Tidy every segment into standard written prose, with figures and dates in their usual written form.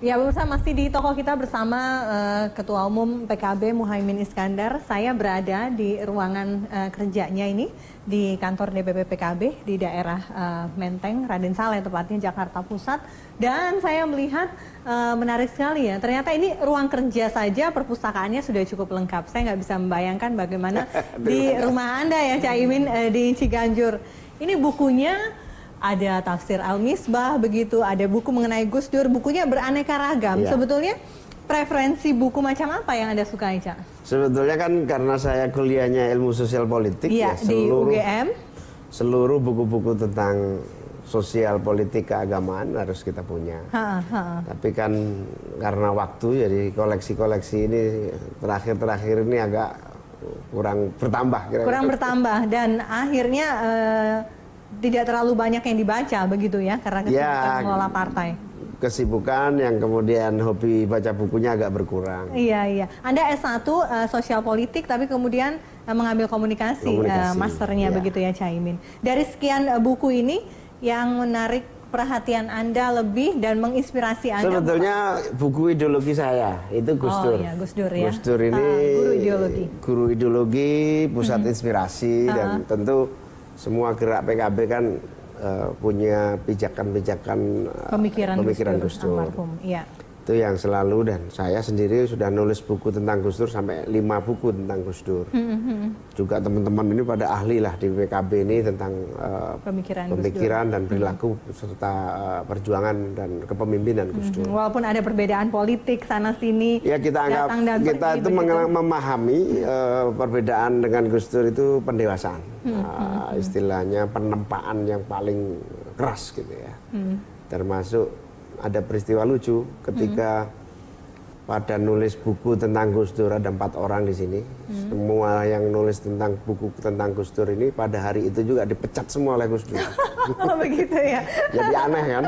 Ya, pemirsa, masih di toko kita bersama Ketua Umum PKB Muhaimin Iskandar. Saya berada di ruangan kerjanya ini di kantor DPP PKB di daerah Menteng, Raden Saleh tepatnya, Jakarta Pusat. Dan saya melihat menarik sekali ya, ternyata ini ruang kerja saja perpustakaannya sudah cukup lengkap. Saya nggak bisa membayangkan bagaimana di rumah Anda ya, Caimin, di Ciganjur. Ini bukunya ada tafsir Al-Misbah begitu, ada buku mengenai Gus Dur, bukunya beraneka ragam. Ya. Sebetulnya preferensi buku macam apa yang Anda sukai, Cak? Sebetulnya kan karena saya kuliahnya ilmu sosial politik ya, di UGM. Seluruh buku-buku tentang sosial politik keagamaan harus kita punya. Tapi kan karena waktu, jadi koleksi-koleksi ini terakhir-terakhir ini agak kurang bertambah. Kurang bertambah dan akhirnya tidak terlalu banyak yang dibaca begitu ya, karena kesibukan mengelola partai. Kesibukan yang kemudian hobi baca bukunya agak berkurang. Iya. Anda S1 sosial politik tapi kemudian mengambil komunikasi. Masternya begitu ya, Caimin. Dari sekian buku ini yang menarik perhatian Anda lebih dan menginspirasi Anda? Sebetulnya buku ideologi saya itu Gus Dur. Iya, Gus Dur ya. Gus Dur ini guru ideologi, pusat inspirasi dan tentu semua gerak PKB kan punya pijakan-pijakan pemikiran Gus Dur. Ya. Itu yang selalu, dan saya sendiri sudah nulis buku tentang Gus Dur sampai 5 buku tentang Gus Dur. Juga teman-teman ini pada ahli lah di PKB ini tentang pemikiran dan perilaku serta perjuangan dan kepemimpinan Gus Dur. Walaupun ada perbedaan politik sana sini. Ya, kita anggap kita itu memahami perbedaan dengan Gus Dur itu pendewasaan. Istilahnya penempaan yang paling keras gitu ya. Termasuk ada peristiwa lucu ketika pada nulis buku tentang Gus Dur, ada 4 orang di sini. Semua yang nulis tentang buku tentang Gus Dur ini pada hari itu juga dipecat semua oleh Gus Dur. Begitu ya. Jadi aneh kan?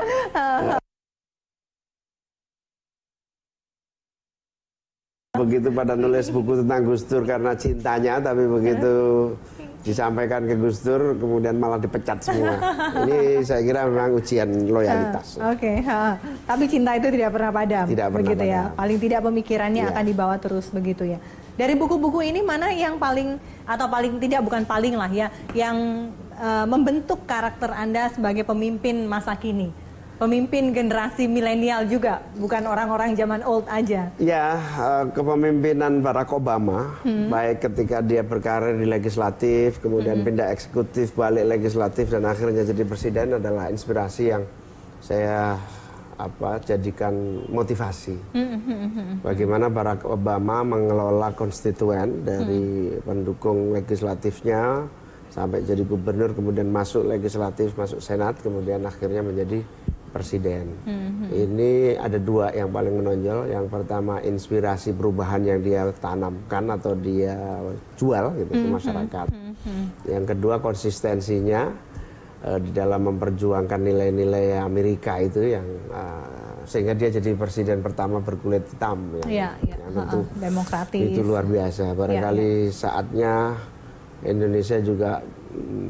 Begitu pada nulis buku tentang Gus Dur karena cintanya, tapi begitu disampaikan ke Gus Dur kemudian malah dipecat semua. Ini saya kira memang ujian loyalitas. Oke. Tapi cinta itu tidak pernah padam. Tidak pernah begitu padam. Ya. Paling tidak pemikirannya akan dibawa terus begitu ya. Dari buku-buku ini mana yang paling, atau paling tidak, bukan paling lah ya, yang membentuk karakter Anda sebagai pemimpin masa kini? Pemimpin generasi milenial juga, bukan orang-orang zaman old aja. Ya, kepemimpinan Barack Obama, baik ketika dia berkarir di legislatif, kemudian pindah eksekutif, balik legislatif, dan akhirnya jadi presiden adalah inspirasi yang saya jadikan motivasi. Bagaimana Barack Obama mengelola konstituen dari pendukung legislatifnya sampai jadi gubernur, kemudian masuk legislatif, masuk senat, kemudian akhirnya menjadi presiden. Ini ada 2 yang paling menonjol. Yang pertama, inspirasi perubahan yang dia tanamkan atau dia jual gitu ke masyarakat. Yang kedua, konsistensinya di dalam memperjuangkan nilai-nilai Amerika itu yang sehingga dia jadi presiden pertama berkulit hitam yang tentu demokratis. Itu luar biasa. Barangkali saatnya Indonesia juga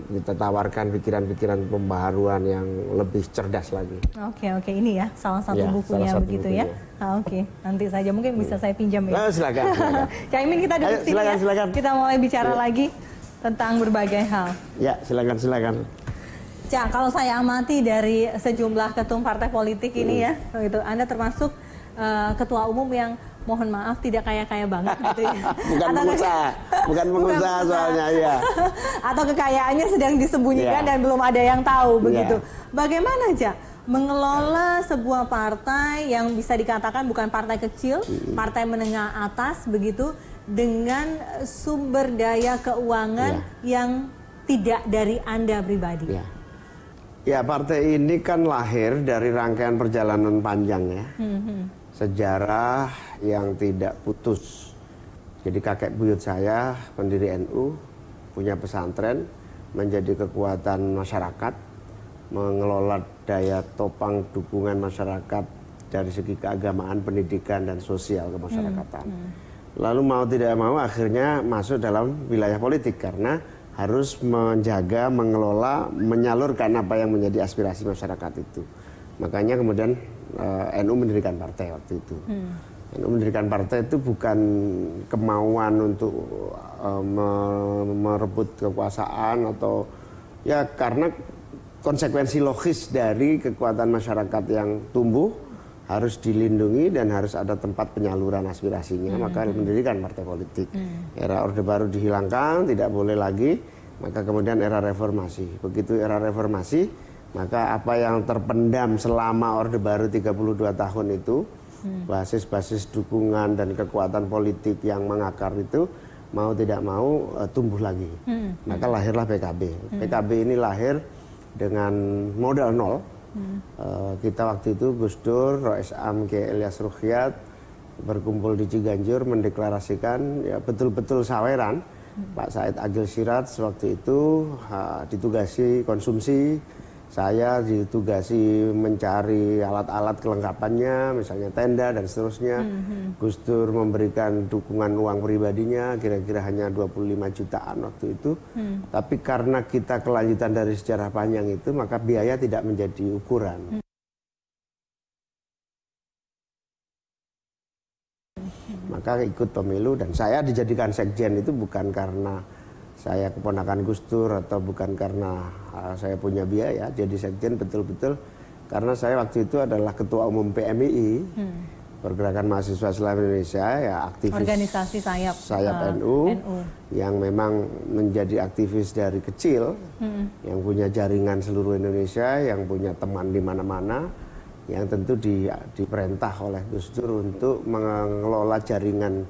kita tawarkan pikiran-pikiran pembaharuan yang lebih cerdas lagi. Oke, ini ya salah satu bukunya begitu ya. Oke, nanti saja mungkin bisa saya pinjam ya. Silakan. Caimin, kita duduk sini ya. Silakan. Kita mulai bicara lagi tentang berbagai hal. Ya, silakan. Cak, kalau saya amati dari sejumlah ketum partai politik ini ya, gitu, Anda termasuk ketua umum yang mohon maaf tidak kaya-kaya banget gitu ya. bukan pengusaha soalnya ya. Atau kekayaannya sedang disembunyikan dan belum ada yang tahu begitu. Bagaimana Cak mengelola sebuah partai yang bisa dikatakan bukan partai kecil, partai menengah atas begitu, dengan sumber daya keuangan yang tidak dari Anda pribadi? Ya, partai ini kan lahir dari rangkaian perjalanan panjang ya. Sejarah yang tidak putus. Jadi kakek buyut saya pendiri NU, punya pesantren, menjadi kekuatan masyarakat, mengelola daya topang dukungan masyarakat dari segi keagamaan, pendidikan, dan sosial kemasyarakatan. Lalu mau tidak mau akhirnya masuk dalam wilayah politik karena harus menjaga, mengelola, menyalurkan apa yang menjadi aspirasi masyarakat itu. Makanya kemudian NU mendirikan partai waktu itu. NU mendirikan partai itu bukan kemauan untuk merebut kekuasaan atau ya karena konsekuensi logis dari kekuatan masyarakat yang tumbuh harus dilindungi dan harus ada tempat penyaluran aspirasinya, maka mendirikan partai politik. Era Orde Baru dihilangkan, tidak boleh lagi, maka kemudian era reformasi. Begitu era reformasi, maka apa yang terpendam selama Orde Baru 32 tahun itu, basis-basis dukungan dan kekuatan politik yang mengakar itu, mau tidak mau tumbuh lagi. Maka lahirlah PKB. PKB ini lahir dengan modal nol. Kita waktu itu Gus Dur, Rois Am, Kiai Ilyas Ruqyat berkumpul di Ciganjur mendeklarasikan ya betul-betul saweran. Pak Said Agil Siraj waktu itu ditugasi konsumsi, saya ditugasi mencari alat-alat kelengkapannya, misalnya tenda dan seterusnya. Gus Dur memberikan dukungan uang pribadinya, kira-kira hanya 25 jutaan waktu itu. Tapi karena kita kelanjutan dari sejarah panjang itu, maka biaya tidak menjadi ukuran. Maka ikut pemilu dan saya dijadikan sekjen itu bukan karena saya keponakan Gus Dur atau bukan karena saya punya biaya jadi sekjen, betul-betul karena saya waktu itu adalah ketua umum PMII, Pergerakan Mahasiswa Islam Indonesia, ya aktivis organisasi sayap NU yang memang menjadi aktivis dari kecil, yang punya jaringan seluruh Indonesia, yang punya teman di mana-mana, yang tentu diperintah oleh Gus Dur untuk mengelola jaringan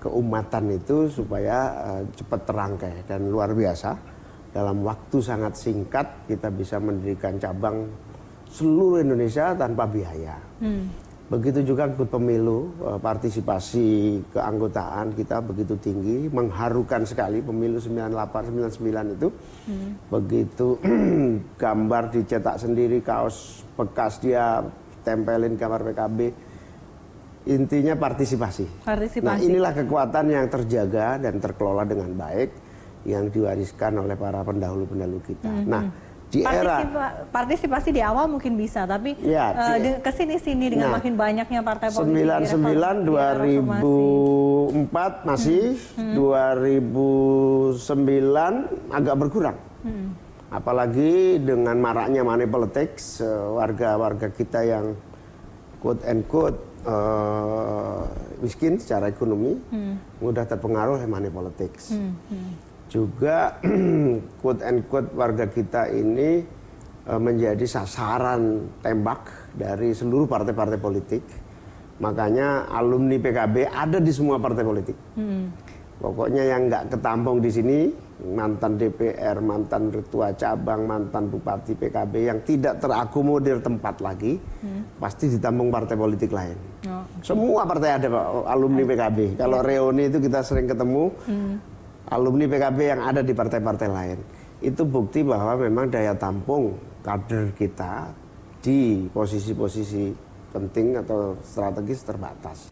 keumatan itu supaya cepat terangkai dan luar biasa. Dalam waktu sangat singkat kita bisa mendirikan cabang seluruh Indonesia tanpa biaya. Begitu juga ikut pemilu, partisipasi keanggotaan kita begitu tinggi, mengharukan sekali pemilu 98, 99 itu. Begitu gambar dicetak sendiri, kaos bekas dia tempelin gambar PKB. Intinya partisipasi. Nah inilah kekuatan yang terjaga dan terkelola dengan baik yang diwariskan oleh para pendahulu-pendahulu kita. Nah di era partisipasi di awal mungkin bisa, tapi ya, kesini-sini dengan makin banyaknya partai politik. 99, 2004 masih, 2009 agak berkurang. Apalagi dengan maraknya money politics, warga-warga kita yang quote and quote miskin secara ekonomi mudah terpengaruh oleh money politics. Juga quote and quote warga kita ini menjadi sasaran tembak dari seluruh partai-partai politik. Makanya alumni PKB ada di semua partai politik. Pokoknya yang nggak ketampung di sini, mantan DPR, mantan ketua cabang, mantan bupati PKB yang tidak terakomodir tempat lagi, pasti ditampung partai politik lain. Semua partai ada Pak, alumni PKB. Kalau reuni itu kita sering ketemu, alumni PKB yang ada di partai-partai lain. Itu bukti bahwa memang daya tampung kader kita di posisi-posisi penting atau strategis terbatas.